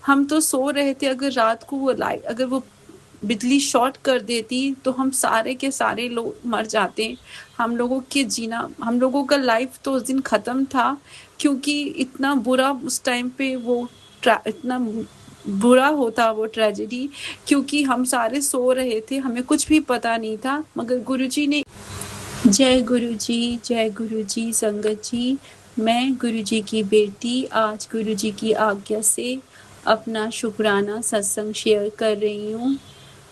हम तो सो रहे थे, अगर रात को अगर वो बिजली शॉर्ट कर देती तो हम सारे के सारे लोग मर जाते। हम लोगों का लाइफ तो उस दिन खत्म था, क्योंकि इतना बुरा उस टाइम पे इतना बुरा होता वो ट्रेजेडी, क्योंकि हम सारे सो रहे थे, हमें कुछ भी पता नहीं था। मगर गुरुजी ने जय गुरुजी संगत जी। मैं गुरुजी की बेटी आज गुरुजी की आज्ञा से अपना शुक्राना सत्संग शेयर कर रही हूँ।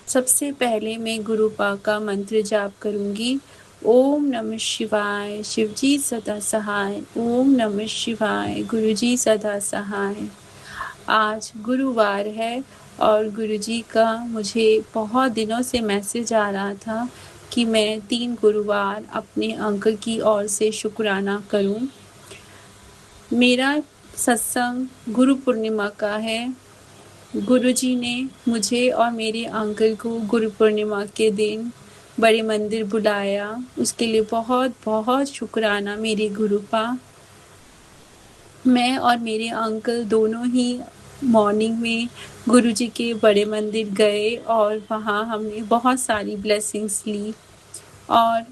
सबसे पहले मैं गुरुपा का मंत्र जाप करूंगी। ओम नमः शिवाय, शिवजी सदा सहाय। ओम नमः शिवाय, गुरुजी सदा सहाय। आज गुरुवार है और गुरुजी का मुझे बहुत दिनों से मैसेज आ रहा था कि मैं 3 गुरुवार अपने अंकल की ओर से शुक्राना करूं। मेरा सत्संग गुरु पूर्णिमा का है। गुरुजी ने मुझे और मेरे अंकल को गुरु पूर्णिमा के दिन बड़े मंदिर बुलाया, उसके लिए बहुत बहुत शुक्राना मेरे गुरुपा। मैं और मेरे अंकल दोनों ही मॉर्निंग में गुरुजी के बड़े मंदिर गए और वहाँ हमने बहुत सारी ब्लेसिंग्स ली। और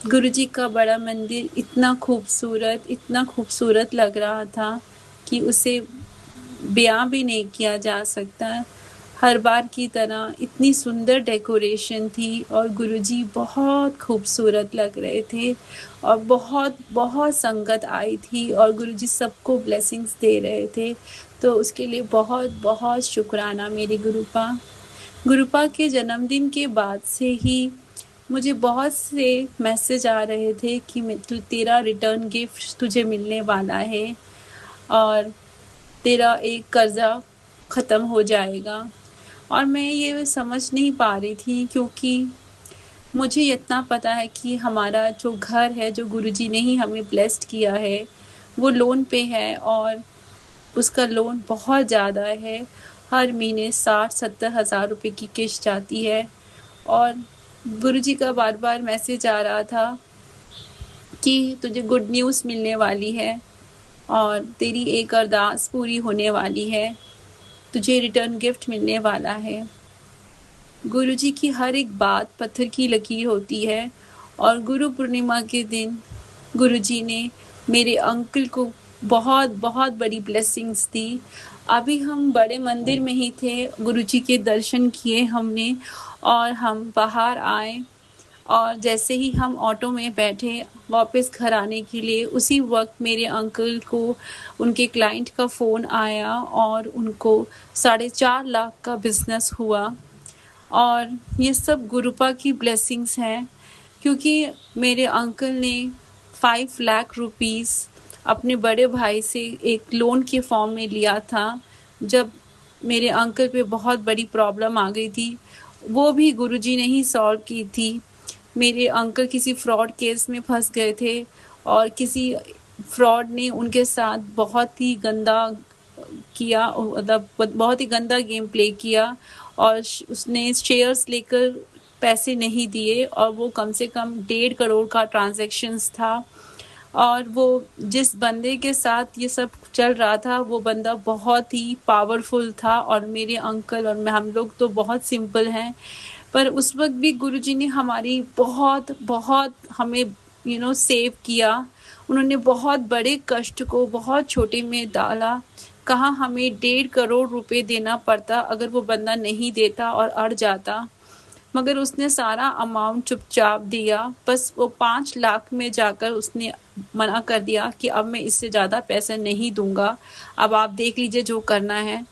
गुरुजी का बड़ा मंदिर इतना खूबसूरत लग रहा था कि उसे बयां भी नहीं किया जा सकता। हर बार की तरह इतनी सुंदर डेकोरेशन थी और गुरुजी बहुत खूबसूरत लग रहे थे और बहुत बहुत संगत आई थी और गुरुजी सबको ब्लेसिंग्स दे रहे थे। तो उसके लिए बहुत बहुत शुक्राना मेरे गुरुपा। गुरुपा के जन्मदिन के बाद से ही मुझे बहुत से मैसेज आ रहे थे कि तेरा रिटर्न गिफ्ट तुझे मिलने वाला है और तेरा एक कर्जा ख़त्म हो जाएगा। और मैं ये समझ नहीं पा रही थी, क्योंकि मुझे इतना पता है कि हमारा जो घर है, जो गुरुजी ने ही हमें ब्लेस्ड किया है, वो लोन पे है और उसका लोन बहुत ज़्यादा है। हर महीने 60-70 हज़ार रुपए की किश्त जाती है और गुरुजी का बार-बार मैसेज आ रहा था कि तुझे गुड न्यूज़ मिलने वाली है और तेरी एक अरदास पूरी होने वाली है, तुझे रिटर्न गिफ्ट मिलने वाला है। गुरुजी की हर एक बात पत्थर की लकीर होती है और गुरु पूर्णिमा के दिन गुरुजी ने मेरे अंकल को बहुत बहुत बड़ी ब्लेसिंग्स दी। अभी हम बड़े मंदिर में ही थे, गुरुजी के दर्शन किए हमने और हम बाहर आए और जैसे ही हम ऑटो में बैठे वापस घर आने के लिए, उसी वक्त मेरे अंकल को उनके क्लाइंट का फ़ोन आया और उनको 4.5 लाख का बिजनेस हुआ। और ये सब गुरुपा की ब्लेसिंग्स हैं, क्योंकि मेरे अंकल ने 5 लाख रुपीस अपने बड़े भाई से एक लोन के फॉर्म में लिया था। जब मेरे अंकल पे बहुत बड़ी प्रॉब्लम आ गई थी, वो भी गुरुजी ने ही सॉल्व की थी। मेरे अंकल किसी फ्रॉड केस में फंस गए थे और किसी फ्रॉड ने उनके साथ बहुत ही गंदा किया, मतलब बहुत ही गंदा गेम प्ले किया और उसने शेयर्स लेकर पैसे नहीं दिए और वो कम से कम 1.5 करोड़ का ट्रांजैक्शंस था। और वो जिस बंदे के साथ ये सब चल रहा था, वो बंदा बहुत ही पावरफुल था और मेरे अंकल और हम लोग तो बहुत सिंपल हैं। पर उस वक्त भी गुरुजी ने हमारी बहुत बहुत हमें सेव किया। उन्होंने बहुत बड़े कष्ट को बहुत छोटे में डाला। कहाँ हमें 1.5 करोड़ रुपए देना पड़ता अगर वो बंदा नहीं देता और अड़ जाता, मगर उसने सारा अमाउंट चुपचाप दिया। बस वो 5 लाख में जाकर उसने मना कर दिया कि अब मैं इससे ज़्यादा पैसे नहीं दूंगा, अब आप देख लीजिए जो करना है।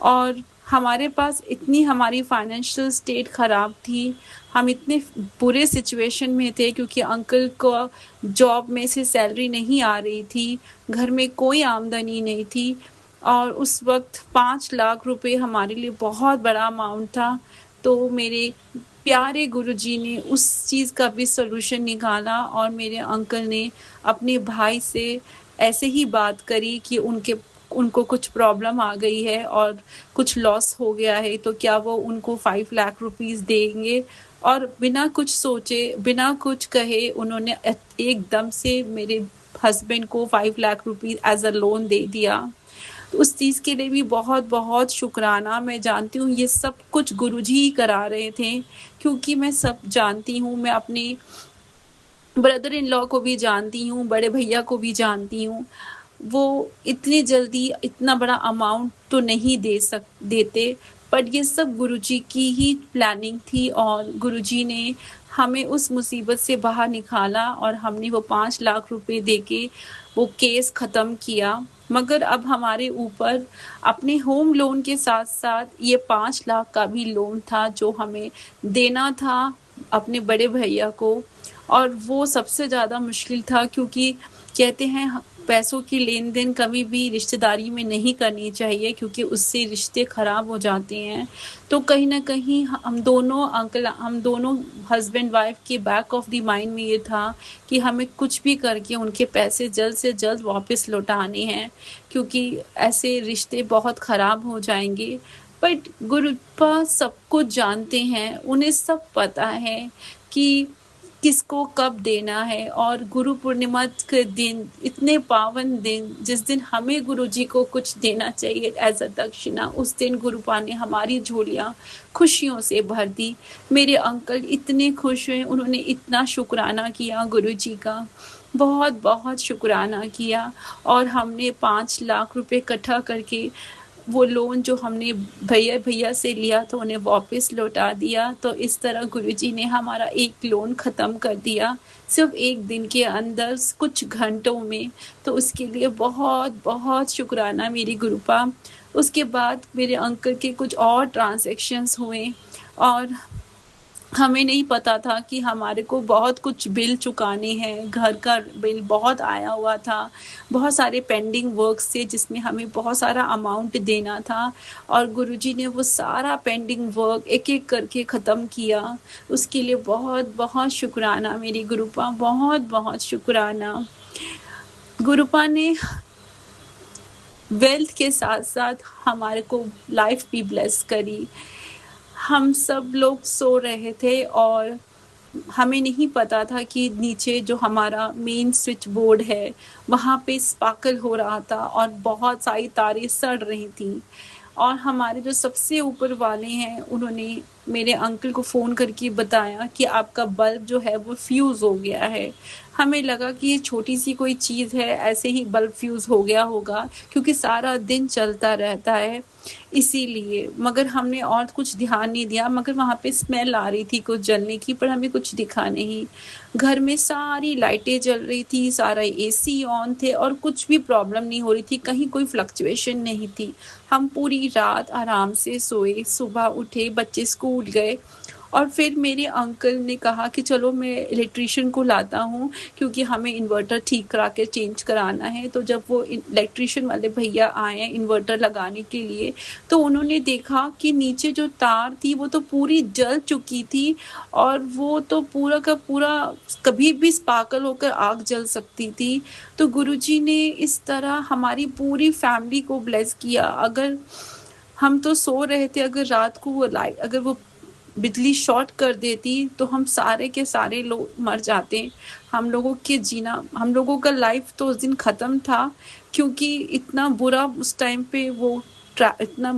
और हमारे पास इतनी हमारी फाइनेंशियल स्टेट ख़राब थी, हम इतने बुरे सिचुएशन में थे क्योंकि अंकल को जॉब में से सैलरी नहीं आ रही थी, घर में कोई आमदनी नहीं थी और उस वक्त 5 लाख रुपए हमारे लिए बहुत बड़ा अमाउंट था। तो मेरे प्यारे गुरुजी ने उस चीज़ का भी सॉल्यूशन निकाला और मेरे अंकल ने अपने भाई से ऐसे ही बात करी कि उनको कुछ प्रॉब्लम आ गई है और कुछ लॉस हो गया है, तो क्या वो उनको 5 लाख रुपीस देंगे। और बिना कुछ सोचे बिना कुछ कहे उन्होंने एकदम से मेरे हस्बैंड को 5 lakh rupees as a loan दे दिया। तो उस चीज़ के लिए भी बहुत-बहुत शुकराना। मैं जानती हूँ ये सब कुछ गुरुजी ही करा रहे थे, क्योंकि मैं सब जानती हूँ, मैं अपने ब्रदर इन लॉ को भी जानती हूँ, बड़े भैया को भी जानती हूँ। वो इतनी जल्दी इतना बड़ा अमाउंट तो नहीं देते, बट ये सब गुरुजी की ही प्लानिंग थी और गुरुजी ने हमें उस मुसीबत से बाहर निकाला और हमने वो 5 लाख रुपए देके वो केस ख़त्म किया। मगर अब हमारे ऊपर अपने होम लोन के साथ-साथ ये 5 लाख का भी लोन था जो हमें देना था अपने बड़े भैया को, और वो सबसे ज़्यादा मुश्किल था, क्योंकि कहते हैं पैसों की लेन-देन कभी भी रिश्तेदारी में नहीं करनी चाहिए, क्योंकि उससे रिश्ते खराब हो जाते हैं। तो कहीं न कहीं हम दोनों हस्बैंड वाइफ के बैक ऑफ द माइंड में ये था कि हमें कुछ भी करके उनके पैसे जल्द से जल्द वापस लौटाने हैं, क्योंकि ऐसे रिश्ते बहुत खराब हो जाएँगे। बट गुरुपा सब कुछ जानते हैं, उन्हें सब पता है कि किसको कब देना है। और गुरु पूर्णिमा के दिन, इतने पावन दिन, जिस दिन हमें गुरुजी को कुछ देना चाहिए एज़ अ दक्षिणा, उस दिन गुरुपा ने हमारी झोलियाँ खुशियों से भर दी। मेरे अंकल इतने खुश हुए, उन्होंने इतना शुकराना किया गुरुजी का, बहुत-बहुत शुकराना किया। और हमने 5 लाख रुपए इकट्ठा करके वो लोन जो हमने भैया से लिया तो उन्हें वापस लौटा दिया। तो इस तरह गुरुजी ने हमारा एक लोन ख़त्म कर दिया, सिर्फ़ 1 दिन के अंदर, कुछ घंटों में। तो उसके लिए बहुत-बहुत शुकराना मेरी गुरुपा। उसके बाद मेरे अंकल के कुछ और ट्रांज़ैक्शंस हुए और हमें नहीं पता था कि हमारे को बहुत कुछ बिल चुकाने हैं, घर का बिल बहुत आया हुआ था, बहुत सारे पेंडिंग वर्क्स थे जिसमें हमें बहुत सारा अमाउंट देना था, और गुरुजी ने वो सारा पेंडिंग वर्क एक-एक करके ख़त्म किया। उसके लिए बहुत-बहुत शुकराना मेरी गुरुपा, बहुत-बहुत शुकराना। गुरुपा ने वेल्थ के साथ-साथ हमारे को लाइफ़ भी ब्लेस करी। हम सब लोग सो रहे थे और हमें नहीं पता था कि नीचे जो हमारा मेन स्विच बोर्ड है, वहाँ पे स्पार्कल हो रहा था और बहुत सारी तारें सड़ रही थीं। और हमारे जो सबसे ऊपर वाले हैं, उन्होंने मेरे अंकल को फ़ोन करके बताया कि आपका बल्ब जो है वो फ्यूज़ हो गया है। हमें लगा कि ये छोटी-सी कोई चीज़ है, ऐसे ही बल्ब फ्यूज़ हो गया होगा, क्योंकि सारा दिन चलता रहता है, इसीलिए। मगर हमने और कुछ ध्यान नहीं दिया, मगर वहाँ पे स्मेल आ रही थी कुछ जलने की, पर हमें कुछ दिखा नहीं। घर में सारी लाइटें जल रही थी, सारा एसी ऑन थे और कुछ भी प्रॉब्लम नहीं हो रही थी, कहीं कोई फ्लक्चुएशन नहीं थी। हम पूरी रात आराम से सोए, सुबह उठे, बच्चे स्कूल गए, और फिर मेरे अंकल ने कहा कि चलो मैं इलेक्ट्रीशियन को लाता हूँ, क्योंकि हमें इन्वर्टर ठीक करा के चेंज कराना है। तो जब वो इलेक्ट्रीशियन वाले भैया आए हैं इन्वर्टर लगाने के लिए, तो उन्होंने देखा कि नीचे जो तार थी वो तो पूरी जल चुकी थी, और वो तो पूरा का पूरा कभी भी स्पार्कल होकर आग जल सकती थी। तो गुरुजी ने इस तरह हमारी पूरी फैमिली को ब्लेस किया। अगर हम तो सो रहे थे, अगर रात को अगर वो बिजली शॉर्ट कर देती तो हम सारे के सारे लोग मर जाते। हम लोगों का लाइफ तो उस दिन ख़त्म था, क्योंकि इतना बुरा उस टाइम पे इतना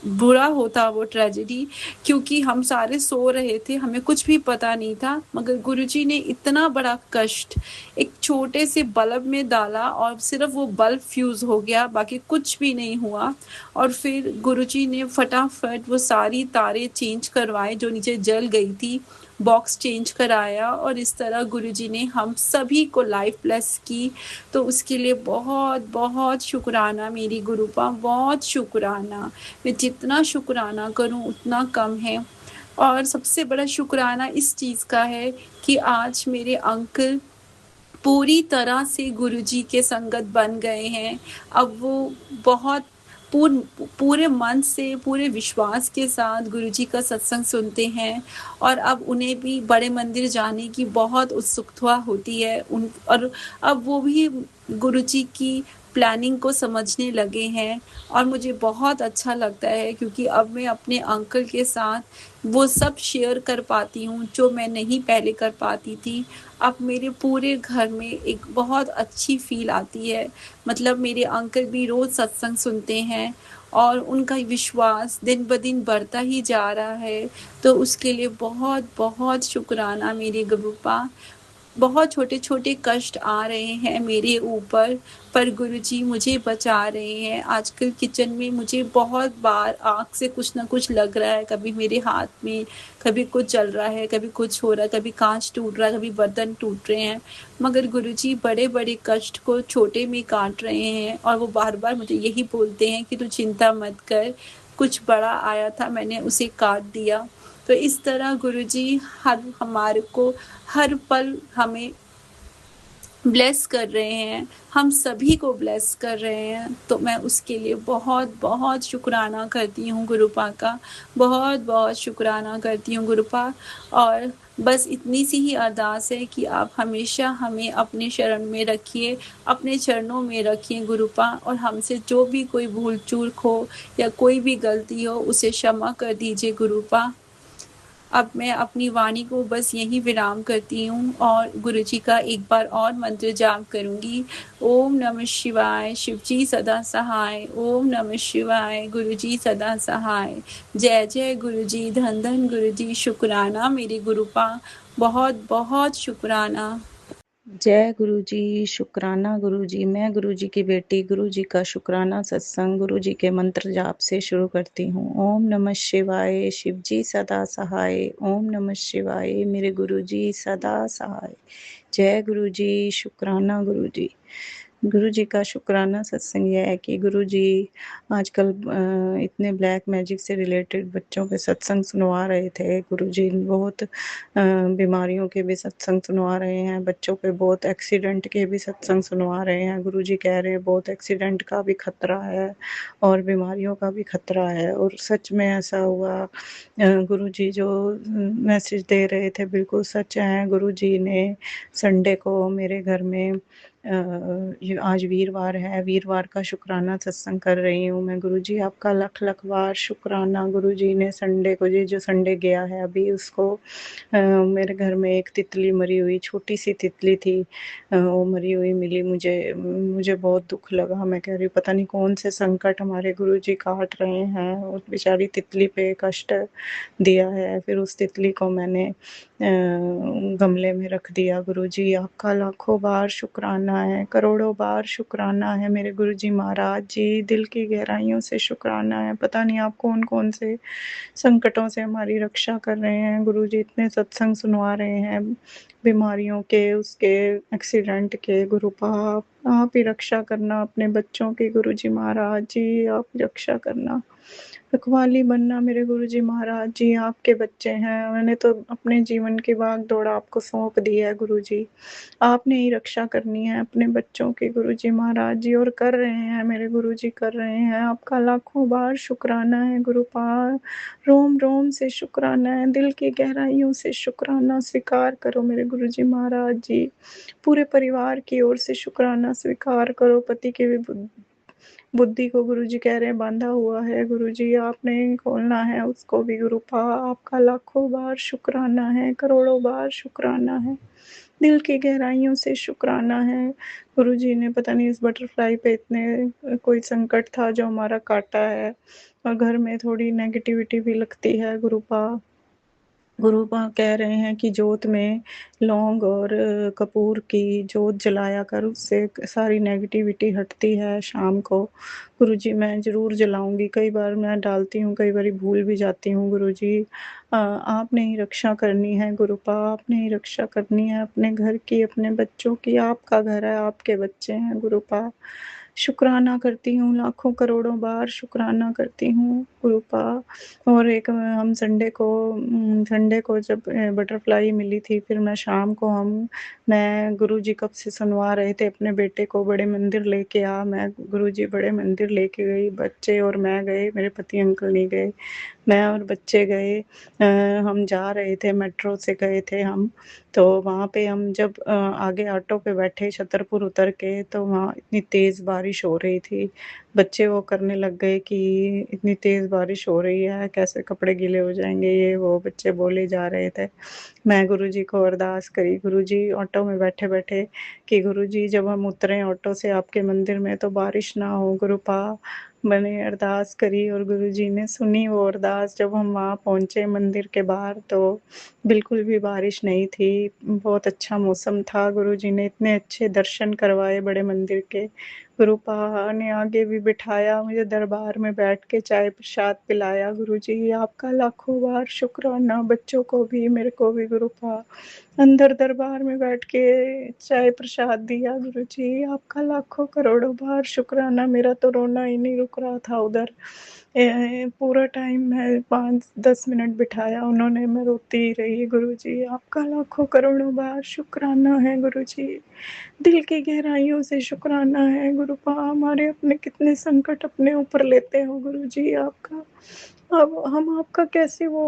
बुरा होता वो ट्रेजेडी, क्योंकि हम सारे सो रहे थे, हमें कुछ भी पता नहीं था। मगर गुरुजी ने इतना बड़ा कष्ट एक छोटे से बल्ब में डाला और सिर्फ वो बल्ब फ्यूज़ हो गया, बाकी कुछ भी नहीं हुआ। और फिर गुरुजी ने फटाफट वो सारी तारें चेंज करवाए जो नीचे जल गई थी, बॉक्स चेंज कराया, और इस तरह गुरुजी ने हम सभी को लाइफ ब्लेस की। तो उसके लिए बहुत-बहुत शुकराना मेरी गुरुपा, बहुत शुकराना। मैं जितना शुकराना करूँ उतना कम है। और सबसे बड़ा शुकराना इस चीज़ का है कि आज मेरे अंकल पूरी तरह से गुरुजी के संगत बन गए हैं। अब वो बहुत पूर पूरे मन से, पूरे विश्वास के साथ गुरुजी का सत्संग सुनते हैं, और अब उन्हें भी बड़े मंदिर जाने की बहुत उत्सुकता होती है। उन और अब वो भी गुरुजी की प्लानिंग को समझने लगे हैं और मुझे बहुत अच्छा लगता है क्योंकि अब मैं अपने अंकल के साथ वो सब शेयर कर पाती हूँ जो मैं नहीं पहले कर पाती थी। अब मेरे पूरे घर में एक बहुत अच्छी फ़ील आती है। मतलब मेरे अंकल भी रोज़ सत्संग सुनते हैं और उनका विश्वास दिन-ब-दिन बढ़ता ही जा रहा है। तो उसके लिए बहुत-बहुत शुकराना मेरे गुरुपा। बहुत छोटे-छोटे कष्ट आ रहे हैं मेरे ऊपर, पर गुरुजी मुझे बचा रहे हैं। आजकल किचन में मुझे बहुत बार आग से कुछ न कुछ लग रहा है, कभी मेरे हाथ में, कभी कुछ जल रहा है, कभी कुछ हो रहा है, कभी काँच टूट रहा है, कभी बर्तन टूट रहे हैं। मगर गुरुजी बड़े-बड़े कष्ट को छोटे में काट रहे हैं और वो बार-बार मुझे यही बोलते हैं कि तू चिंता मत कर, कुछ बड़ा आया था मैंने उसे काट दिया। तो इस तरह गुरुजी हर हमारे को हर पल हमें ब्लेस कर रहे हैं, हम सभी को ब्लेस कर रहे हैं, तो मैं उसके लिए बहुत-बहुत शुकराना करती हूँ गुरुपा का, बहुत-बहुत शुकराना करती हूँ गुरुपा। और बस इतनी सी ही अरदास है कि आप हमेशा हमें अपने शरण में रखिए, अपने चरणों में रखिए गुरुपा और हमसे जो भी कोई भूल-चूक हो या कोई भी गलती हो, उसे क्षमा कर दीजिए गुरुपा। अब मैं अपनी वाणी को बस यहीं विराम करती हूँ और गुरुजी का एक बार और मंत्र जाप करूँगी। ओम नमः शिवाय, शिवजी सदा सहाय। ओम नमः शिवाय, गुरुजी सदा सहाय। जय जय गुरुजी, धन धन गुरुजी, शुक्राना मेरे गुरुपा, बहुत-बहुत शुक्राना। जय गुरु जी, शुक्राना गुरु जी। मैं गुरु जी की बेटी गुरु जी का शुक्राना सत्संग गुरु जी के मंत्र जाप से शुरू करती हूँ। ओम नमः शिवाय, शिव जी सदा सहाय। ओम नमः शिवाय, मेरे गुरु जी सदा सहाय। जय गुरु जी, शुक्राना गुरु जी। गुरु जी का शुक्राना सत्संग यह है कि गुरु जी आजकल इतने ब्लैक मैजिक से रिलेटेड बच्चों पे सत्संग सुनवा रहे थे। गुरु जी बहुत बीमारियों के भी सत्संग सुनवा रहे हैं, बच्चों पे बहुत एक्सीडेंट के भी सत्संग सुनवा रहे हैं। गुरु जी कह रहे हैं बहुत एक्सीडेंट का भी खतरा है और बीमारियों का भी खतरा है और सच में ऐसा हुआ। गुरु जी जो मैसेज दे रहे थे बिल्कुल सच है। गुरु जी ने संडे को मेरे घर में ये आज वीरवार है, वीरवार का शुक्राना सत्संग कर रही हूँ मैं। गुरुजी आपका लख लख बार शुक्राना। गुरुजी ने संडे को, ये जो संडे गया है अभी, उसको मेरे घर में एक तितली मरी हुई, छोटी सी तितली थी, वो मरी हुई मिली मुझे। मुझे बहुत दुख लगा। मैं कह रही हूँ पता नहीं कौन से संकट हमारे गुरुजी काट रहे हैं, उस बेचारी तितली पे कष्ट दिया है। फिर उस तितली को मैंने गमले में रख दिया। गुरुजी आपका लाखों बार शुक्राना है, करोड़ों बार शुक्राना है मेरे गुरुजी महाराज जी। दिल की गहराइयों से शुक्राना है। पता नहीं आप कौन कौन से संकटों से हमारी रक्षा कर रहे हैं। गुरुजी इतने सत्संग सुनवा रहे हैं बीमारियों के, उसके, एक्सीडेंट के। गुरुपा आप ही रक्षा करना अपने बच्चों की। गुरुजी महाराज जी आप रक्षा करना, रखवाली बनना मेरे गुरुजी महाराज जी। आपके बच्चे हैं, मैंने तो अपने जीवन की भाग दौड़ आपको सौंप दी है गुरुजी। आपने ही रक्षा करनी है अपने बच्चों की गुरुजी महाराज जी, और कर रहे हैं मेरे गुरुजी, कर रहे हैं। आपका लाखों बार शुक्राना है गुरुपाल, रोम रोम से शुक्राना है, दिल की गहराइयों से शुक्राना स्वीकार करो मेरे गुरुजी महाराज जी। पूरे परिवार की ओर से शुक्राना स्वीकार करो। पति की भी बुद्धि को गुरुजी कह रहे हैं बांधा हुआ है, गुरुजी आपने खोलना है उसको भी। गुरुपा आपका लाखों बार शुक्राना है, करोड़ों बार शुक्राना है, दिल की गहराइयों से शुक्राना है। गुरुजी ने पता नहीं इस बटरफ्लाई पे इतने कोई संकट था जो हमारा काटा है, और घर में थोड़ी नेगेटिविटी भी लगती है। गुरुपा कह रहे हैं कि जोत में लौंग और कपूर की जोत जलाया कर, उससे सारी नेगेटिविटी हटती है शाम को। गुरुजी मैं ज़रूर जलाऊंगी। कई बार मैं डालती हूँ, कई बार भूल भी जाती हूँ। गुरुजी आपने ही रक्षा करनी है गुरुपा, आपने ही रक्षा करनी है अपने घर की, अपने बच्चों की। आपका घर है, आपके बच्चे हैं गुरुपा। शुक्राना करती हूँ, लाखों करोड़ों बार शुक्राना करती हूँ गुरुपा। और एक हम संडे को जब बटरफ्लाई मिली थी, फिर मैं शाम को मैं गुरुजी कब से सुनवा रहे थे अपने बेटे को बड़े मंदिर लेके आ। मैं गुरुजी बड़े मंदिर लेके गई, बच्चे और मैं गए, मेरे पति अंकल नहीं गए। मैं और बच्चे गए हम जा रहे थे, मेट्रो से गए थे हम, तो वहाँ पे हम जब आगे ऑटो पे बैठे छतरपुर उतर के, तो वहाँ इतनी तेज़ बारिश हो रही थी। बच्चे वो करने लग गए कि इतनी तेज़ बारिश हो रही है, कैसे कपड़े गीले हो जाएँगे, ये वो बच्चे बोले जा रहे थे। मैं गुरुजी को अरदास करी, गुरुजी ऑटो में बैठे-बैठे कि गुरुजी जब हम उतरें ऑटो से आपके मंदिर में तो बारिश ना हो गुरुपा। मैंने अरदास करी और गुरुजी ने सुनी वो अरदास। जब हम वहाँ पहुँचे मंदिर के बाहर तो बिल्कुल भी बारिश नहीं थी, बहुत अच्छा मौसम था। गुरुजी ने इतने अच्छे दर्शन करवाए बड़े मंदिर के। गुरुपा ने आगे भी बिठाया, मुझे दरबार में बैठ के चाय प्रसाद पिलाया। गुरुजी आपका लाखों बार शुक्राना, बच्चों को भी मेरे को भी गुरुपा। अंदर दरबार में बैठ के चाय प्रसाद दिया। गुरुजी आपका लाखों करोड़ों बार शुक्राना, मेरा तो रोना ही नहीं रुक रहा था उधर। पूरा टाइम मैं 5-10 मिनट बिठाया उन्होंने, मैं रोती ही रही। गुरुजी आपका लाखों करोड़ों बार शुक्राना है गुरुजी, दिल की गहराइयों से शुक्राना है गुरुपा। हमारे अपने कितने संकट अपने ऊपर लेते हो गुरुजी आपका, अब हम आपका कैसे वो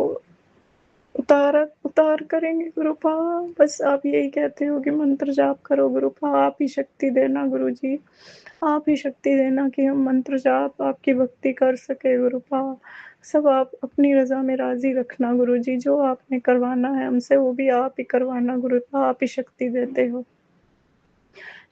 उतार करेंगे गुरुपा। बस आप यही कहते हो कि मंत्र जाप करो गुरुपा, आप ही शक्ति देना गुरुजी, आप ही शक्ति देना कि हम मंत्र जाप आपकी भक्ति कर सके गुरुपा। सब आप अपनी रजा में राजी रखना गुरुजी, जो आपने करवाना है हमसे वो भी आप ही करवाना गुरुपा, आप ही शक्ति देते हो।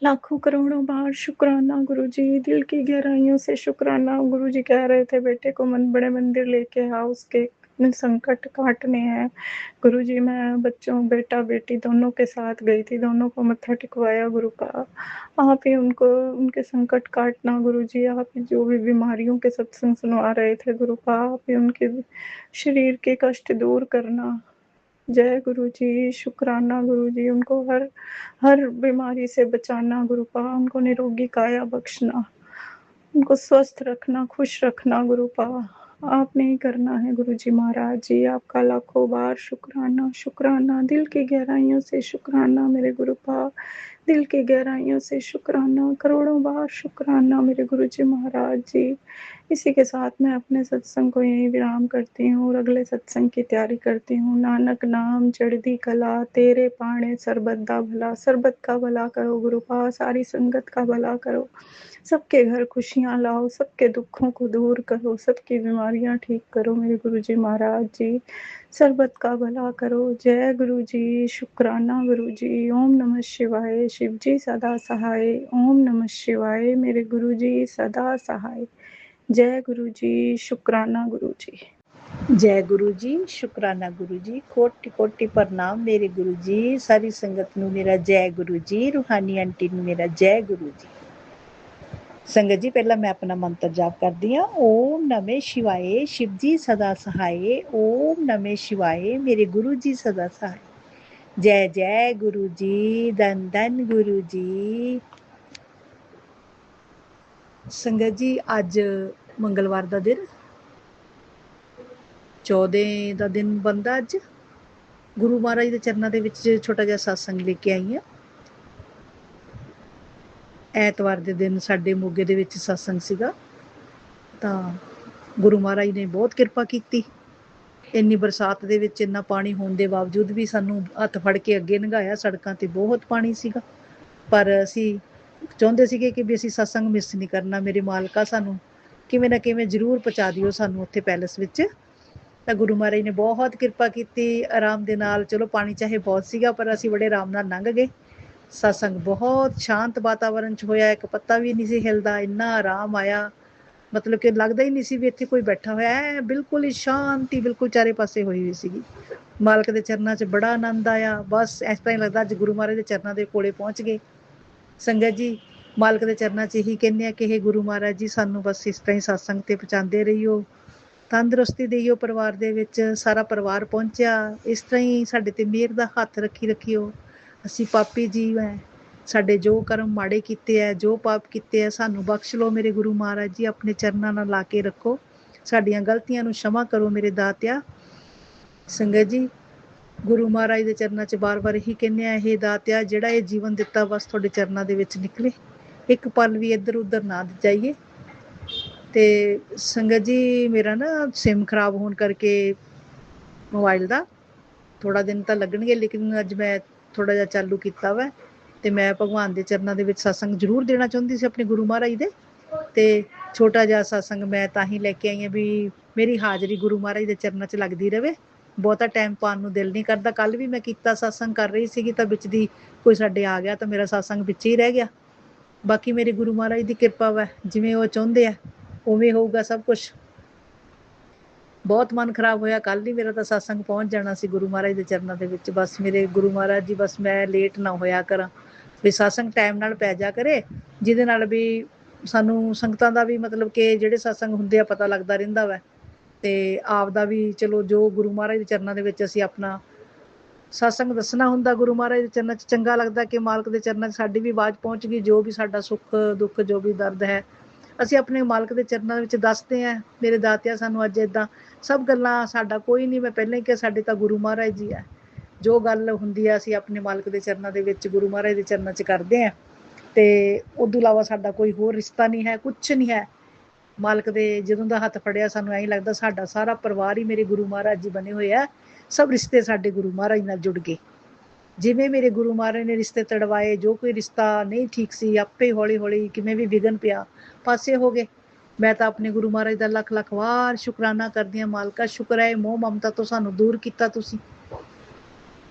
लाखों करोड़ों बार शुक्राना गुरुजी, दिल की गहराइयों से शुक्राना। गुरुजी कह रहे थे बेटे को बड़े मंदिर लेके आओ, उसके संकट काटने हैं। गुरुजी मैं बच्चों बेटा बेटी दोनों के साथ गई थी, दोनों को मत्था टिकवाया गुरु का। आप ही उनको उनके संकट काटना गुरुजी, आप ही जो भी बीमारियों के सत्संग सुनवा रहे थे गुरु का, आप ही उनके शरीर के कष्ट दूर करना। जय गुरुजी, शुक्राना गुरुजी, उनको हर बीमारी से बचाना गुरुपा, उनको निरोगी काया बख्शना, उनको स्वस्थ रखना, खुश रखना गुरुपा। आपने ही करना है गुरुजी महाराज जी, आपका लाखों बार शुक्राना शुक्राना, दिल की गहराइयों से शुक्राना मेरे गुरुपा, दिल की गहराइयों से शुक्राना, करोड़ों बार शुक्राना मेरे गुरुजी महाराज जी। इसी के साथ मैं अपने सत्संग को यहीं विराम करती हूँ और अगले सत्संग की तैयारी करती हूँ। नानक नाम चढ़दी कला, तेरे पाणे सरबत दा भला, सरबत का भला करो गुरुपा, सारी संगत का भला करो, सबके घर खुशियाँ लाओ, सबके दुखों को दूर करो, सबकी बीमारियाँ ठीक करो मेरे गुरुजी महाराज जी, सरबत का भला करो। जय गुरुजी, शुक्राना गुरुजी, ओम नमः शिवाय, शिव जी सदा सहाय, ओम नमः शिवाय, मेरे गुरुजी सदा सहाय। जय गुरुजी, शुक्राना गुरुजी। जय गुरु जी, शुक्राना गुरु जी, कोटि कोटि प्रणाम मेरे गुरु जी, सारी संगत नू मेरा जय गुरु जी, रूहानी आंटी नू मेरा जय गुरु जी। संगत जी पहला मैं अपना मंत्र जाप करदी हाँ। ओम नमः शिवाय, शिव जी सदा सहाय, ओम नमः शिवाय, मेरे गुरु जी सदा सहाय। जय जय गुरु जी, धन धन गुरु जी। संगत जी अज मंगलवार का दिन 14 ਦਾ ਦਿਨ ਬੰਦਾ ਅੱਜ ਗੁਰੂ ਮਹਾਰਾਜ ਦੇ ਚਰਨਾਂ ਦੇ ਵਿੱਚ ਛੋਟਾ ਜਿਹਾ ਸਤਸੰਗ ਲੈ ਕੇ ਆਈ ਹਾਂ। ਐਤਵਾਰ ਦੇ ਦਿਨ ਸਾਡੇ ਮੋਗੇ ਦੇ ਵਿੱਚ ਸਤਸੰਗ ਸੀਗਾ ਤਾਂ ਗੁਰੂ ਮਹਾਰਾਜ ਨੇ ਬਹੁਤ ਕਿਰਪਾ ਕੀਤੀ। ਇੰਨੀ ਬਰਸਾਤ ਦੇ ਵਿੱਚ ਇੰਨਾ ਪਾਣੀ ਹੋਣ ਦੇ ਬਾਵਜੂਦ ਵੀ ਸਾਨੂੰ ਹੱਥ ਫੜ ਕੇ ਅੱਗੇ ਲੰਘਾਇਆ। ਸੜਕਾਂ ਤੇ ਬਹੁਤ ਪਾਣੀ ਸੀਗਾ ਪਰ ਅਸੀਂ ਚਾਹੁੰਦੇ ਸੀਗੇ ਕਿ ਵੀ ਅਸੀਂ ਸਤਸੰਗ ਮਿਸ ਨਹੀਂ ਕਰਨਾ। ਮੇਰੇ ਮਾਲਕਾ ਸਾਨੂੰ ਕਿਵੇਂ ਨਾ ਕਿਵੇਂ ਜ਼ਰੂਰ ਪਹੁੰਚਾ ਦਿਓ ਸਾਨੂੰ ਉੱਥੇ ਪੈਲਸ ਵਿੱਚ। ਤਾਂ ਗੁਰੂ ਮਹਾਰਾਜ ਨੇ ਬਹੁਤ ਕਿਰਪਾ ਕੀਤੀ ਆਰਾਮ ਦੇ ਨਾਲ। ਚਲੋ ਪਾਣੀ ਚਾਹੇ ਬਹੁਤ ਸੀਗਾ ਪਰ ਅਸੀਂ ਬੜੇ ਆਰਾਮ ਨਾਲ ਲੰਘ ਗਏ। ਸਤਸੰਗ ਬਹੁਤ ਸ਼ਾਂਤ ਵਾਤਾਵਰਨ 'ਚ ਹੋਇਆ, ਇੱਕ ਪੱਤਾ ਵੀ ਨਹੀਂ ਸੀ ਹਿਲਦਾ, ਇੰਨਾ ਆਰਾਮ ਆਇਆ ਮਤਲਬ ਕਿ ਲੱਗਦਾ ਹੀ ਨਹੀਂ ਸੀ ਵੀ ਇੱਥੇ ਕੋਈ ਬੈਠਾ ਹੋਇਆ ਹੈ। ਬਿਲਕੁਲ ਹੀ ਸ਼ਾਂਤੀ ਬਿਲਕੁਲ ਚਾਰੇ ਪਾਸੇ ਹੋਈ ਹੋਈ ਸੀਗੀ। ਮਾਲਕ ਦੇ ਚਰਨਾਂ 'ਚ ਬੜਾ ਆਨੰਦ ਆਇਆ। ਬਸ ਇਸ ਤਰ੍ਹਾਂ ਹੀ ਲੱਗਦਾ ਅੱਜ ਗੁਰੂ ਮਹਾਰਾਜ ਦੇ ਚਰਨਾਂ ਦੇ ਕੋਲੇ ਪਹੁੰਚ ਗਏ। ਸੰਗਤ ਜੀ ਮਾਲਕ ਦੇ ਚਰਨਾਂ 'ਚ ਇਹੀ ਕਹਿੰਦੇ ਆ ਕਿ ਇਹ ਗੁਰੂ ਮਹਾਰਾਜ ਜੀ ਸਾਨੂੰ ਬਸ ਇਸ ਤਰ੍ਹਾਂ ਹੀ ਸਤਸੰਗ ਤੇ ਪਹੁੰਚਾਉਂਦੇ ਰਹੀਓ, ਤੰਦਰੁਸਤੀ ਦੇਈਓ। ਪਰਿਵਾਰ ਦੇ ਵਿੱਚ ਸਾਰਾ ਪਰਿਵਾਰ ਪਹੁੰਚਿਆ, ਇਸ ਤਰ੍ਹਾਂ ਹੀ ਸਾਡੇ ਤੇ ਮਿਹਰ ਦਾ ਹੱਥ ਰੱਖਿਓ। ਅਸੀਂ ਪਾਪੀ ਜੀਵ ਹੈ, ਸਾਡੇ ਜੋ ਕਰਮ ਮਾੜੇ ਕੀਤੇ ਹੈ, ਜੋ ਪਾਪ ਕੀਤੇ ਹੈ ਸਾਨੂੰ ਬਖਸ਼ ਲਓ ਮੇਰੇ ਗੁਰੂ ਮਹਾਰਾਜ ਜੀ। ਆਪਣੇ ਚਰਨਾਂ ਨਾਲ ਲਾ ਕੇ ਰੱਖੋ, ਸਾਡੀਆਂ ਗਲਤੀਆਂ ਨੂੰ क्षमा ਕਰੋ ਮੇਰੇ ਦਾਤਿਆ। ਸੰਗਤ ਜੀ ਗੁਰੂ ਮਹਾਰਾਜ ਦੇ ਚਰਨਾਂ 'ਚ ਬਾਰ-ਬਾਰ ਇਹੀ ਕਹਿੰਦੇ ਆ, ਇਹ ਦਾਤਿਆ ਜਿਹੜਾ ਇਹ ਜੀਵਨ ਦਿੱਤਾ ਬਸ ਤੁਹਾਡੇ ਚਰਨਾਂ ਦੇ ਵਿੱਚ ਨਿਕਲੇ, ਇੱਕ ਪਲ ਵੀ ਇੱਧਰ ਉੱਧਰ ਨਾ ਜਾਈਏ। ਤੇ ਸੰਗਤ ਜੀ ਮੇਰਾ ਨਾ ਸਿਮ ਖਰਾਬ ਹੋਣ ਕਰਕੇ ਮੋਬਾਈਲ ਦਾ ਥੋੜਾ ਦਿਨ ਤਾਂ ਲੱਗਣਗੇ, ਲੇਕਿਨ ਅੱਜ ਮੈਂ ਥੋੜਾ ਜਿਹਾ ਚਾਲੂ ਕੀਤਾ ਵਾ ਤੇ ਮੈਂ ਭਗਵਾਨ ਦੇ ਚਰਨਾਂ ਦੇ ਵਿੱਚ ਸਤਸੰਗ ਜ਼ਰੂਰ ਦੇਣਾ ਚਾਹੁੰਦੀ ਸੀ ਆਪਣੇ ਗੁਰੂ ਮਹਾਰਾਜ ਦੇ। ਤੇ ਛੋਟਾ ਜਿਹਾ ਸਤਸੰਗ ਮੈਂ ਤਾਂ ਹੀ ਲੈ ਕੇ ਆਈ ਹਾਂ ਵੀ ਮੇਰੀ ਹਾਜ਼ਰੀ ਗੁਰੂ ਮਹਾਰਾਜ ਦੇ ਚਰਨਾਂ 'ਚ ਲੱਗਦੀ ਰਹੇ। ਬਹੁਤਾ ਟਾਈਮ ਪਾਉਣ ਨੂੰ ਦਿਲ ਨਹੀਂ ਕਰਦਾ। ਕੱਲ ਵੀ ਮੈਂ ਕੀਤਾ, ਸਤਸੰਗ ਕਰ ਰਹੀ ਸੀਗੀ ਤਾਂ ਵਿੱਚ ਦੀ ਕੋਈ ਸਾਡੇ ਆ ਗਿਆ ਤਾਂ ਮੇਰਾ ਸਤਸੰਗ ਵਿੱਚ ਹੀ ਰਹਿ ਗਿਆ। ਬਾਕੀ ਮੇਰੇ ਗੁਰੂ ਮਹਾਰਾਜ ਦੀ ਕਿਰਪਾ ਵਾ, ਜਿਵੇਂ ਉਹ ਚਾਹੁੰਦੇ ਆ ਉਵੇਂ ਹੋਊਗਾ ਸਭ ਕੁਛ। ਬਹੁਤ ਮਨ ਖਰਾਬ ਹੋਇਆ ਕੱਲ ਹੀ, ਮੇਰਾ ਤਾਂ ਸਤਸੰਗ ਪਹੁੰਚ ਜਾਣਾ ਸੀ ਗੁਰੂ ਮਹਾਰਾਜ ਦੇ ਚਰਨਾਂ ਦੇ ਵਿੱਚ। ਬਸ ਮੇਰੇ ਗੁਰੂ ਮਹਾਰਾਜ ਜੀ, ਬਸ ਮੈਂ ਲੇਟ ਨਾ ਹੋਇਆ ਕਰਾਂ, ਵੀ ਸਤਸੰਗ ਟਾਈਮ ਨਾਲ ਪੈ ਜਾ ਕਰੇ, ਜਿਹਦੇ ਨਾਲ ਵੀ ਸਾਨੂੰ ਸੰਗਤਾਂ ਦਾ ਵੀ ਮਤਲਬ ਕਿ ਜਿਹੜੇ ਸਤਸੰਗ ਹੁੰਦੇ ਆ ਪਤਾ ਲੱਗਦਾ ਰਹਿੰਦਾ ਵਾ, ਤੇ ਆਪ ਦਾ ਵੀ ਚਲੋ ਜੋ ਗੁਰੂ ਮਹਾਰਾਜ ਦੇ ਚਰਨਾਂ ਦੇ ਵਿੱਚ ਅਸੀਂ ਆਪਣਾ ਸਤਸੰਗ ਦੱਸਣਾ ਹੁੰਦਾ ਗੁਰੂ ਮਹਾਰਾਜ ਦੇ ਚਰਨਾਂ 'ਚ। ਚੰਗਾ ਲੱਗਦਾ ਕਿ ਮਾਲਕ ਦੇ ਚਰਨਾਂ 'ਚ ਸਾਡੀ ਵੀ ਆਵਾਜ਼ ਪਹੁੰਚ ਗਈ, ਜੋ ਵੀ ਸਾਡਾ ਸੁੱਖ ਦੁੱਖ ਜੋ ਵੀ ਦਰਦ ਹੈ ਅਸੀਂ ਆਪਣੇ ਮਾਲਕ ਦੇ ਚਰਨਾਂ ਵਿੱਚ ਦੱਸਦੇ ਹਾਂ। ਮੇਰੇ ਦਾਤਿਆ ਸਾਨੂੰ ਅੱਜ ਏਦਾਂ ਸਭ ਗੱਲਾਂ, ਸਾਡਾ ਕੋਈ ਨਹੀਂ, ਮੈਂ ਪਹਿਲਾਂ ਹੀ ਕਿਹਾ ਸਾਡੇ ਤਾਂ ਗੁਰੂ ਮਹਾਰਾਜ ਜੀ ਹੈ। ਜੋ ਗੱਲ ਹੁੰਦੀ ਹੈ ਅਸੀਂ ਆਪਣੇ ਮਾਲਕ ਦੇ ਚਰਨਾਂ ਦੇ ਵਿੱਚ ਗੁਰੂ ਮਹਾਰਾਜ ਦੇ ਚਰਨਾਂ 'ਚ ਕਰਦੇ ਹਾਂ, ਤੇ ਉਦੋਂ ਇਲਾਵਾ ਸਾਡਾ ਕੋਈ ਹੋਰ ਰਿਸ਼ਤਾ ਨਹੀਂ ਹੈ, ਕੁਛ ਨਹੀਂ ਹੈ। ਮਾਲਕ ਦੇ ਜਦੋਂ ਦਾ ਹੱਥ ਫੜਿਆ ਸਾਨੂੰ ਐਂ ਲੱਗਦਾ ਸਾਡਾ ਸਾਰਾ ਪਰਿਵਾਰ ਹੀ ਮੇਰੇ ਗੁਰੂ ਮਹਾਰਾਜ ਜੀ ਬਣੇ ਹੋਏ ਆ। ਸਭ ਰਿਸ਼ਤੇ ਸਾਡੇ ਗੁਰੂ ਮਹਾਰਾਜ ਨਾਲ ਜੁੜ ਗਏ। ਜਿਵੇਂ ਮੇਰੇ ਗੁਰੂ ਮਹਾਰਾਜ ਨੇ ਰਿਸ਼ਤੇ ਤੜਵਾਏ, ਜੋ ਕੋਈ ਰਿਸ਼ਤਾ ਨਹੀਂ ਠੀਕ ਸੀ ਆਪੇ ਹੌਲੀ ਹੌਲੀ ਕਿਵੇਂ ਵੀ ਵਿਘਨ ਪਿਆ ਪਾਸੇ ਹੋ ਗਏ। ਮੈਂ ਤਾਂ ਆਪਣੇ ਗੁਰੂ ਮਹਾਰਾਜ ਦਾ ਲੱਖ ਲੱਖ ਵਾਰ ਸ਼ੁਕਰਾਨਾ ਕਰਦੀ ਹਾਂ। ਮਾਲਕਾ ਸ਼ੁਕਰ ਹੈ, ਮੋਹ ਮਮਤਾ ਤੋਂ ਸਾਨੂੰ ਦੂਰ ਕੀਤਾ ਤੁਸੀਂ।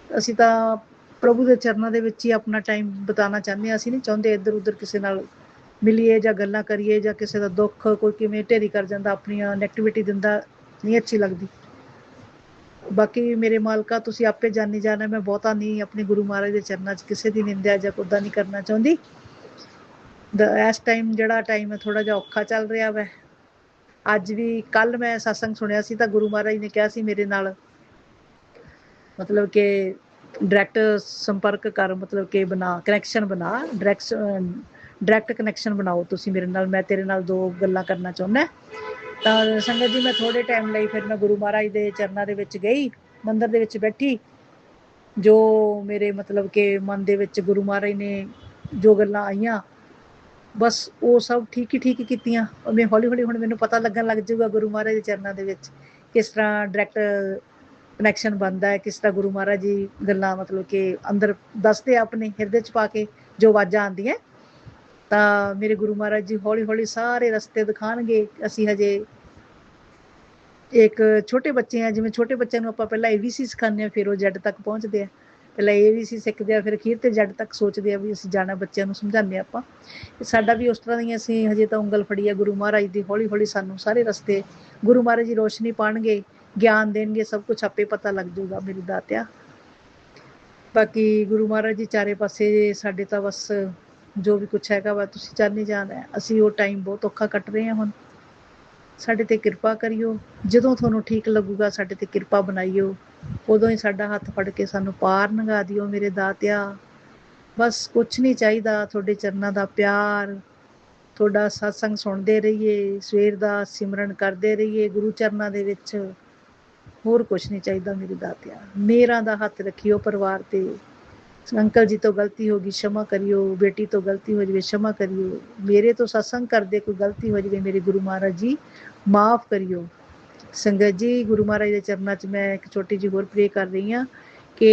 ਅਸੀਂ ਤਾਂ ਪ੍ਰਭੂ ਦੇ ਚਰਨਾਂ ਦੇ ਵਿੱਚ ਹੀ ਆਪਣਾ ਟਾਈਮ ਬਿਤਾਉਣਾ ਚਾਹੁੰਦੇ ਹਾਂ। ਅਸੀਂ ਨਹੀਂ ਚਾਹੁੰਦੇ ਇੱਧਰ ਉੱਧਰ ਕਿਸੇ ਨਾਲ ਮਿਲੀਏ ਜਾਂ ਗੱਲਾਂ ਕਰੀਏ, ਜਾਂ ਕਿਸੇ ਦਾ ਦੁੱਖ ਕੋਈ ਕਿਵੇਂ ਢੇਰੀ ਕਰ ਜਾਂਦਾ ਆਪਣੀਆਂ ਨੈਗੇਟਿਵਿਟੀ ਦਿੰਦਾ, ਨਹੀਂ ਅੱਛੀ ਲੱਗਦੀ। ਬਾਕੀ ਮੇਰੇ ਮਾਲਕਾ ਤੁਸੀਂ ਆਪੇ ਜਾਣੀ ਜਾਣਾ, ਮੈਂ ਬਹੁਤਾ ਨਹੀਂ ਆਪਣੇ ਗੁਰੂ ਮਹਾਰਾਜ ਦੇ ਚਰਨਾਂ 'ਚ ਕਿਸੇ ਦੀ ਨਿੰਦਿਆ ਜਾਂ ਕੁੱਦਾਂ ਨਹੀਂ ਕਰਨਾ ਚਾਹੁੰਦੀ। ਇਸ ਟਾਈਮ ਜਿਹੜਾ ਟਾਈਮ ਹੈ ਥੋੜਾ ਜਿਹਾ ਔਖਾ ਚੱਲ ਰਿਹਾ ਵੈ। ਅੱਜ ਵੀ ਕੱਲ ਮੈਂ ਸਤਸੰਗ ਸੁਣਿਆ ਸੀ ਤਾਂ ਗੁਰੂ ਮਹਾਰਾਜ ਨੇ ਕਿਹਾ ਸੀ ਮੇਰੇ ਨਾਲ, ਮਤਲਬ ਕਿ ਡਾਇਰੈਕਟ ਸੰਪਰਕ ਕਰ, ਮਤਲਬ ਕਿ ਬਣਾ ਕਨੈਕਸ਼ਨ ਬਣਾ, ਡਾਇਰੈਕਟ ਕਨੈਕਸ਼ਨ ਬਣਾਓ ਤੁਸੀਂ ਮੇਰੇ ਨਾਲ, ਮੈਂ ਤੇਰੇ ਨਾਲ 2 ਗੱਲਾਂ ਕਰਨਾ ਚਾਹੁੰਦਾ। ਤਾਂ ਸੰਗਤ ਜੀ ਮੈਂ ਥੋੜੇ ਟਾਈਮ ਲਈ ਫਿਰ ਮੈਂ ਗੁਰੂ ਮਹਾਰਾਜ ਦੇ ਚਰਨਾਂ ਦੇ ਵਿੱਚ ਗਈ, ਮੰਦਿਰ ਦੇ ਵਿੱਚ ਬੈਠੀ। ਜੋ ਮੇਰੇ ਮਤਲਬ ਕਿ ਮਨ ਦੇ ਵਿੱਚ ਗੁਰੂ ਮਹਾਰਾਜ ਨੇ ਜੋ ਗੱਲਾਂ ਆਈਆਂ, ਬਸ ਉਹ ਸਭ ਠੀਕ ਹੀ ਕੀਤੀਆਂ। ਮੈਂ ਹੌਲੀ ਹੌਲੀ ਹੁਣ ਮੈਨੂੰ ਪਤਾ ਲੱਗਣ ਲੱਗ ਜਾਊਗਾ ਗੁਰੂ ਮਹਾਰਾਜ ਦੇ ਚਰਨਾਂ ਦੇ ਵਿੱਚ ਕਿਸ ਤਰ੍ਹਾਂ ਡਾਇਰੈਕਟ ਕਨੈਕਸ਼ਨ ਬਣਦਾ ਹੈ, ਕਿਸ ਤਰ੍ਹਾਂ ਗੁਰੂ ਮਹਾਰਾਜ ਜੀ ਗੱਲਾਂ ਮਤਲਬ ਕਿ ਅੰਦਰ ਦੱਸਦੇ ਆਪਣੇ ਹਿਰਦੇ 'ਚ ਪਾ ਕੇ ਜੋ ਆਵਾਜ਼ਾਂ ਆਉਂਦੀਆਂ। ਤਾਂ ਮੇਰੇ ਗੁਰੂ ਮਹਾਰਾਜ ਜੀ ਹੌਲੀ ਹੌਲੀ ਸਾਰੇ ਰਸਤੇ ਦਿਖਾਉਣਗੇ। ਅਸੀਂ ਹਜੇ ਇੱਕ ਛੋਟੇ ਬੱਚੇ ਆ, ਜਿਵੇਂ ਛੋਟੇ ਬੱਚਿਆਂ ਨੂੰ ਆਪਾਂ ਪਹਿਲਾਂ ABC ਸਿਖਾਉਂਦੇ ਹਾਂ, ਫਿਰ ਉਹ Z ਤੱਕ ਪਹੁੰਚਦੇ ਆ। ਪਹਿਲਾਂ ABC ਸਿੱਖਦੇ ਆ, ਫਿਰ ਅਖੀਰ ਤੇ Z ਤੱਕ ਸੋਚਦੇ ਆ ਵੀ ਅਸੀਂ ਜਾਣਾ, ਬੱਚਿਆਂ ਨੂੰ ਸਮਝਾਉਂਦੇ ਹਾਂ ਆਪਾਂ। ਸਾਡਾ ਵੀ ਉਸ ਤਰ੍ਹਾਂ ਦੀ ਅਸੀਂ ਹਜੇ ਤਾਂ ਉਂਗਲ ਫੜੀ ਆ ਗੁਰੂ ਮਹਾਰਾਜ ਦੀ। ਹੌਲੀ ਹੌਲੀ ਸਾਨੂੰ ਸਾਰੇ ਰਸਤੇ ਗੁਰੂ ਮਹਾਰਾਜ ਜੀ ਰੋਸ਼ਨੀ ਪਾਉਣਗੇ, ਗਿਆਨ ਦੇਣਗੇ, ਸਭ ਕੁਛ ਆਪੇ ਪਤਾ ਲੱਗ ਜਾਊਗਾ ਮੇਰੀ ਦਾਤਿਆ। ਬਾਕੀ ਗੁਰੂ ਮਹਾਰਾਜ ਜੀ ਚਾਰੇ ਪਾਸੇ ਸਾਡੇ ਤਾਂ ਬਸ ਜੋ ਵੀ ਕੁਛ ਹੈਗਾ ਵਾ ਤੁਸੀਂ ਜਾਣੀ ਜਾਣਾ। ਅਸੀਂ ਉਹ ਟਾਈਮ ਬਹੁਤ ਔਖਾ ਕੱਟ ਰਹੇ ਹਾਂ ਹੁਣ, ਸਾਡੇ ਤੇ ਕਿਰਪਾ ਕਰਿਓ। ਜਦੋਂ ਤੁਹਾਨੂੰ ਠੀਕ ਲੱਗੂਗਾ ਸਾਡੇ ਤੇ ਕਿਰਪਾ ਬਣਾਈਓ, ਉਦੋਂ ਹੀ ਸਾਡਾ ਹੱਥ ਫੜ ਕੇ ਸਾਨੂੰ ਪਾਰ ਲੰਘਾ ਦਿਓ ਮੇਰੇ ਦਾਤਿਆ। ਬਸ ਕੁਛ ਨਹੀਂ ਚਾਹੀਦਾ, ਤੁਹਾਡੇ ਚਰਨਾਂ ਦਾ ਪਿਆਰ, ਤੁਹਾਡਾ ਸਤਸੰਗ ਸੁਣਦੇ ਰਹੀਏ, ਸਵੇਰ ਦਾ ਸਿਮਰਨ ਕਰਦੇ ਰਹੀਏ ਗੁਰੂ ਚਰਨਾਂ ਦੇ ਵਿੱਚ, ਹੋਰ ਕੁਛ ਨਹੀਂ ਚਾਹੀਦਾ ਮੇਰੀ ਦਾਤਿਆ। ਮੇਰਾ ਦਾ ਹੱਥ ਰੱਖਿਓ ਪਰਿਵਾਰ ਤੇ। ਅੰਕਲ ਜੀ ਤੋਂ ਗਲਤੀ ਹੋ ਗਈ क्षमा करियो, बेटी तो गलती हो जाए क्षमा करियो, मेरे तो सत्संग करते कोई गलती हो जाए मेरे गुरु महाराज जी माफ़ करियो। संगत जी गुरु महाराज के चरणों च मैं एक छोटी जी होर प्रे कर रही हाँ कि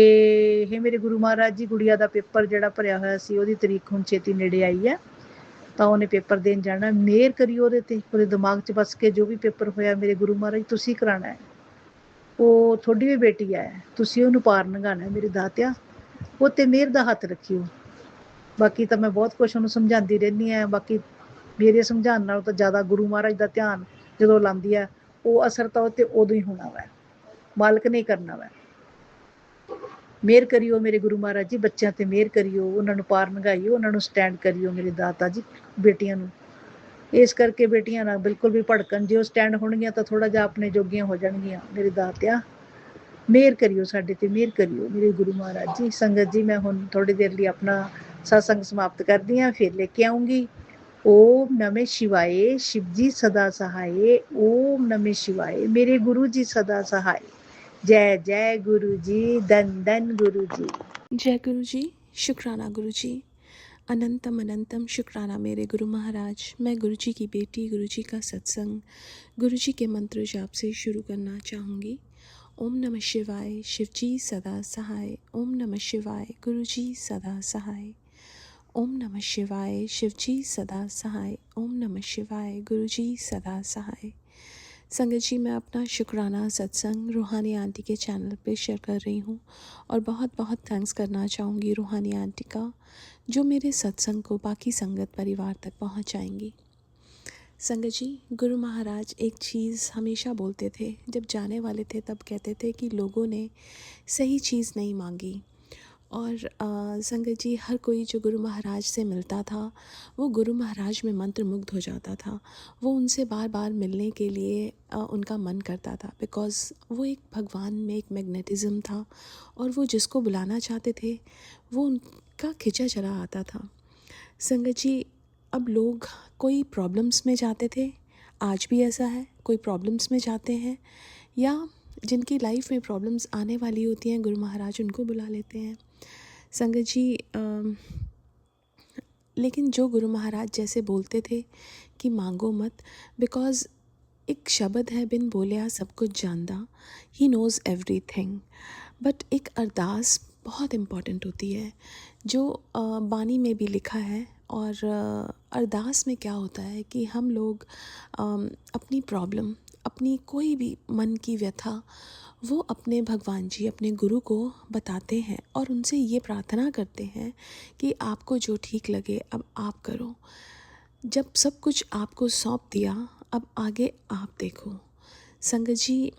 हे मेरे गुरु महाराज जी, गुड़िया का पेपर जिहड़ा भरिया होया सी ओहदी तरीक हुण छेती नेड़े आई है, तो उन्हें पेपर देन जाना। मेहर करियो ओहदे ते, ओहदे दिमाग च बस के जो भी पेपर होया मेरे गुरु महाराज तुसीं कराना है, वो थोड़ी भी बेटी है, तुसीं ओहनूं पार लंघाना है मेरी दातिया। ਉਹ ਤੇ ਮਿਹਰ ਦਾ ਹੱਥ ਰੱਖਿਓ। ਬਾਕੀ ਤਾਂ ਮੈਂ ਬਹੁਤ ਕੁਛ ਉਹਨੂੰ ਸਮਝਾਉਂਦੀ ਰਹਿੰਦੀ ਹਾਂ। ਬਾਕੀ ਮੇਰੇ ਸਮਝਾਉਣ ਨਾਲੋਂ ਤਾਂ ਜ਼ਿਆਦਾ ਗੁਰੂ ਮਹਾਰਾਜ ਦਾ ਧਿਆਨ ਜਦੋਂ ਲਾਉਂਦੀ ਆ, ਉਹ ਅਸਰ ਤਾਂ ਉਹ ਤੇ ਉਦੋਂ ਹੀ ਹੋਣਾ ਵਾ, ਮਾਲਕ ਨੇ ਕਰਨਾ ਵਾ। ਮਿਹਰ ਕਰਿਓ ਮੇਰੇ ਗੁਰੂ ਮਹਾਰਾਜ ਜੀ, ਬੱਚਿਆਂ ਤੇ ਮਿਹਰ ਕਰਿਓ, ਉਹਨਾਂ ਨੂੰ ਪਾਰ ਲੰਘਾਈਓ, ਉਹਨਾਂ ਨੂੰ ਸਟੈਂਡ ਕਰਿਓ ਮੇਰੇ ਦਾਤਾ ਜੀ ਬੇਟੀਆਂ ਨੂੰ। ਇਸ ਕਰਕੇ ਬੇਟੀਆਂ ਨਾਲ ਬਿਲਕੁਲ ਵੀ ਭੜਕਣ, ਜੇ ਉਹ ਸਟੈਂਡ ਹੋਣਗੀਆਂ ਤਾਂ ਥੋੜਾ ਜਿਹਾ ਆਪਣੇ ਜੋਗੀਆਂ ਹੋ ਜਾਣਗੀਆਂ ਮੇਰੇ ਦਾਤਿਆ। ਮਿਹਰ ਕਰਿਓ ਸਾਡੇ ਤੇ, ਮਿਹਰ ਕਰਿਓ ਮੇਰੇ ਗੁਰੂ ਮਹਾਰਾਜ ਜੀ। ਸੰਗਤ ਜੀ ਮੈਂ ਹੁਣ ਥੋੜੀ ਦੇਰ ਲਈ ਆਪਣਾ ਸਤਸੰਗ ਸਮਾਪਤ ਕਰਦੀ ਹਾਂ, ਫਿਰ ਲੈ ਕੇ ਆਉਂਗੀ। ਓਮ ਨਮः शिवाय, शिव जी सदा सहाय, ओम नमः शिवाय, मेरे गुरु जी सदा सहाय। जय जय गुरु जी, धन धन गुरु जी। जय गुरु जी। शुक्राना गुरु जी। अनंतम अनंतम शुक्राना मेरे गुरु महाराज। मैं गुरु जी की बेटी, गुरु जी का सत्संग गुरु जी के मंत्र जाप से शुरू करना चाहूँगी। ओम नमः शिवाय, शिव जी सदा सहाय। ओम नमः शिवाय, गुरु जी सदा सहाय। ओम नमः शिवाय, शिव जी सदा सहाय। ओम नमः शिवाय, गुरु जी सदा सहाय। संगत जी, मैं अपना शुक्राना सत्संग रूहानी आंटी के चैनल पे शेयर कर रही हूँ और बहुत बहुत थैंक्स करना चाहूँगी रूहानी आंटी का, जो मेरे सत्संग को बाकी संगत परिवार तक पहुँचाएंगी। संगत जी, गुरु महाराज एक चीज़ हमेशा बोलते थे, जब जाने वाले थे तब कहते थे कि लोगों ने सही चीज़ नहीं मांगी। और संगत जी, हर कोई जो गुरु महाराज से मिलता था वो गुरु महाराज में मंत्रमुग्ध हो जाता था। वो उनसे बार बार मिलने के लिए उनका मन करता था, बिकॉज़ वो एक भगवान में एक मैग्नेटिज़्म था और वो जिसको बुलाना चाहते थे वो उनका खिंचा चला आता था। संगत जी, अब लोग कोई प्रॉब्लम्स में जाते थे, आज भी ऐसा है, कोई प्रॉब्लम्स में जाते हैं, या जिनकी लाइफ में प्रॉब्लम्स आने वाली होती हैं गुरु महाराज उनको बुला लेते हैं। संगत जी, लेकिन जो गुरु महाराज जैसे बोलते थे कि मांगो मत, बिकॉज़ एक शब्द है, बिन बोलिया सब कुछ जानदा, ही नोज़ एवरीथिंग। बट एक अरदास बहुत इम्पॉर्टेंट होती है, जो बानी में भी लिखा है। और अरदास में क्या होता है कि हम लोग अपनी प्रॉब्लम, अपनी कोई भी मन की व्यथा वो अपने भगवान जी, अपने गुरु को बताते हैं और उनसे ये प्रार्थना करते हैं कि आपको जो ठीक लगे अब आप करो। जब सब कुछ आपको सौंप दिया, अब आगे आप देखो। संगत जी,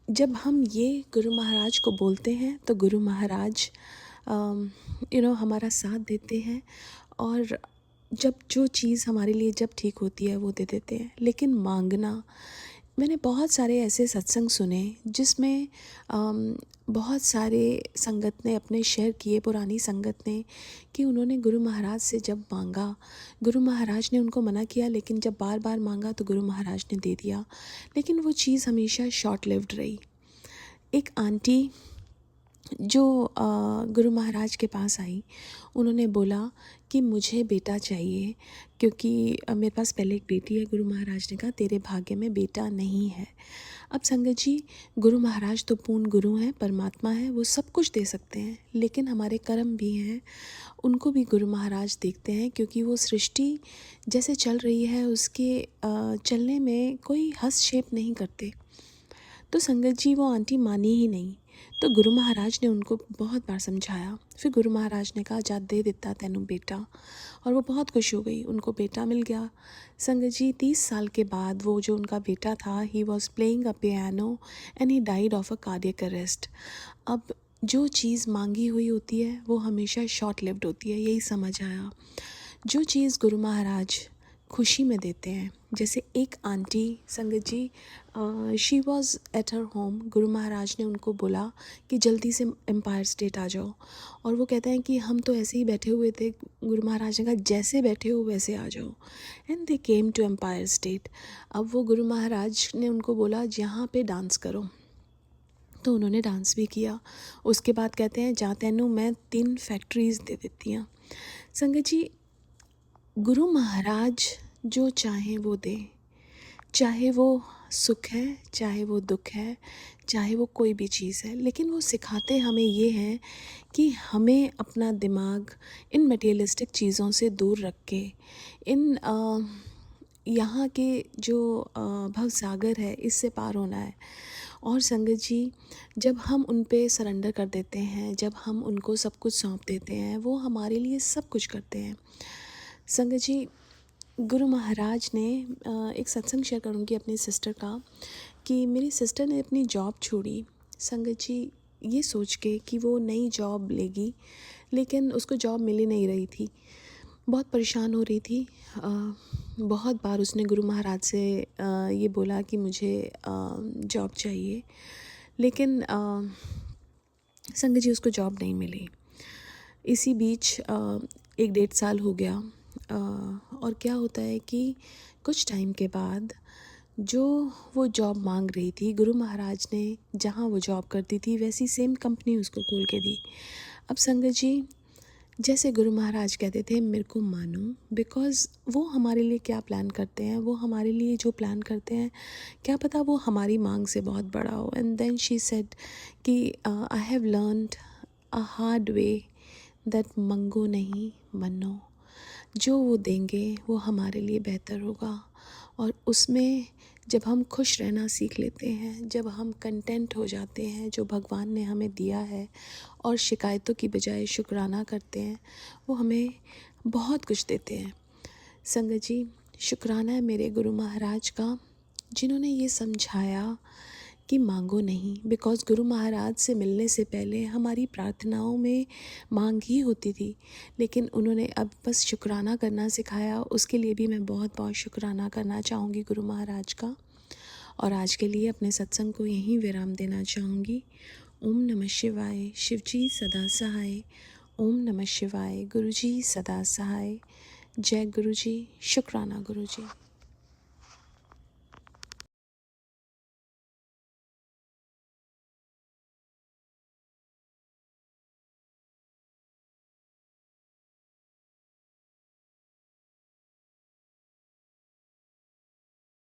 जब हम ये गुरु महाराज को बोलते हैं तो गुरु महाराज हमारा साथ देते हैं, और जब जो चीज़ हमारे लिए जब ठीक होती है वो दे देते हैं। लेकिन मांगना, मैंने बहुत सारे ऐसे सत्संग सुने जिसमें बहुत सारे संगत ने अपने शेयर किए, पुरानी संगत ने, कि उन्होंने गुरु महाराज से जब मांगा, गुरु महाराज ने उनको मना किया, लेकिन जब बार बार मांगा तो गुरु महाराज ने दे दिया। लेकिन वो चीज़ हमेशा शॉर्ट लिव्ड रही। एक आंटी जो गुरु महाराज के पास आई, उन्होंने बोला कि मुझे बेटा चाहिए, क्योंकि मेरे पास पहले एक बेटी है। गुरु महाराज ने कहा तेरे भाग्य में बेटा नहीं है। अब संगत जी, गुरु महाराज तो पूर्ण गुरु हैं, परमात्मा है, वो सब कुछ दे सकते हैं, लेकिन हमारे कर्म भी हैं, उनको भी गुरु महाराज देखते हैं, क्योंकि वो सृष्टि जैसे चल रही है उसके चलने में कोई हस्तक्षेप नहीं करते। तो संगत जी, वो आंटी मानी ही नहीं। तो गुरु महाराज ने उनको बहुत बार समझाया। फिर गुरु महाराज ने कहा जा दे देता तेनू बेटा, और वो बहुत खुश हो गई, उनको बेटा मिल गया। संगत जी, 30 साल के बाद वो जो उनका बेटा था, he was playing a piano and he died of a cardiac arrest. अब जो चीज़ मांगी हुई होती है वो हमेशा शॉर्ट लिव्ड होती है, यही समझ आया। जो चीज़ गुरु महाराज खुशी में देते हैं, जैसे एक आंटी, संगत जी, she was at her home, गुरु महाराज ने उनको बोला कि जल्दी से एम्पायर स्टेट आ जाओ, और वो कहते हैं कि हम तो ऐसे ही बैठे हुए थे। गुरु महाराज ने कहा जैसे बैठे हो वैसे आ जाओ, and they came to Empire State. अब वो गुरु महाराज ने उनको बोला यहाँ पे डांस करो, तो उन्होंने डांस भी किया। उसके बाद कहते हैं जा तेनू मैं 3 फैक्ट्रीज़ दे देती हूँ। संगत जी, गुरु महाराज जो चाहें वो दे, चाहे वो सुख है, चाहे वो दुख है, चाहे वो कोई भी चीज़ है, लेकिन वो सिखाते हमें ये हैं कि हमें अपना दिमाग इन मटेरियलिस्टिक चीज़ों से दूर रख के, इन यहाँ के जो भवसागर है इससे पार होना है। और संगत जी, जब हम उन पे सरेंडर कर देते हैं, जब हम उनको सब कुछ सौंप देते हैं, वो हमारे लिए सब कुछ करते हैं। संगत जी, गुरु महाराज ने एक सत्संग शेयर करूँगी अपनी सिस्टर का, कि मेरी सिस्टर ने अपनी जॉब छोड़ी, संगत जी, ये सोच के कि वो नई जॉब लेगी, लेकिन उसको जॉब मिल ही नहीं रही थी। बहुत परेशान हो रही थी। बहुत बार उसने गुरु महाराज से ये बोला कि मुझे जॉब चाहिए, लेकिन संगत जी उसको जॉब नहीं मिली। इसी बीच 1-1.5 साल हो गया, और क्या होता है कि कुछ टाइम के बाद जो वो जॉब मांग रही थी, गुरु महाराज ने जहाँ वो जॉब करती थी वैसी सेम कंपनी उसको खोल के दी। अब संगत जी, जैसे गुरु महाराज कहते थे मेरे को मानो, बिकॉज़ वो हमारे लिए क्या प्लान करते हैं, वो हमारे लिए जो प्लान करते हैं क्या पता वो हमारी मांग से बहुत बड़ा हो। एंड देन शी सेड कि I have learned a hard way that मंगो नहीं मनो। जो वो देंगे वो हमारे लिए बेहतर होगा, और उसमें जब हम खुश रहना सीख लेते हैं, जब हम कंटेंट हो जाते हैं जो भगवान ने हमें दिया है और शिकायतों की बजाय शुक्राना करते हैं, वो हमें बहुत कुछ देते हैं। संगत जी, शुक्राना है मेरे गुरु महाराज का, जिन्होंने ये समझाया कि मांगो नहीं। बिकॉज़ गुरु महाराज से मिलने से पहले हमारी प्रार्थनाओं में मांग ही होती थी, लेकिन उन्होंने अब बस शुक्राना करना सिखाया। उसके लिए भी मैं बहुत बहुत शुक्राना करना चाहूँगी गुरु महाराज का। और आज के लिए अपने सत्संग को यहीं विराम देना चाहूँगी। ओम नमः शिवाय। शिवजी सदा सहाय। ओम नमः शिवाय। गुरुजी सदा सहाय। जय गुरुजी। शुक्राना गुरुजी।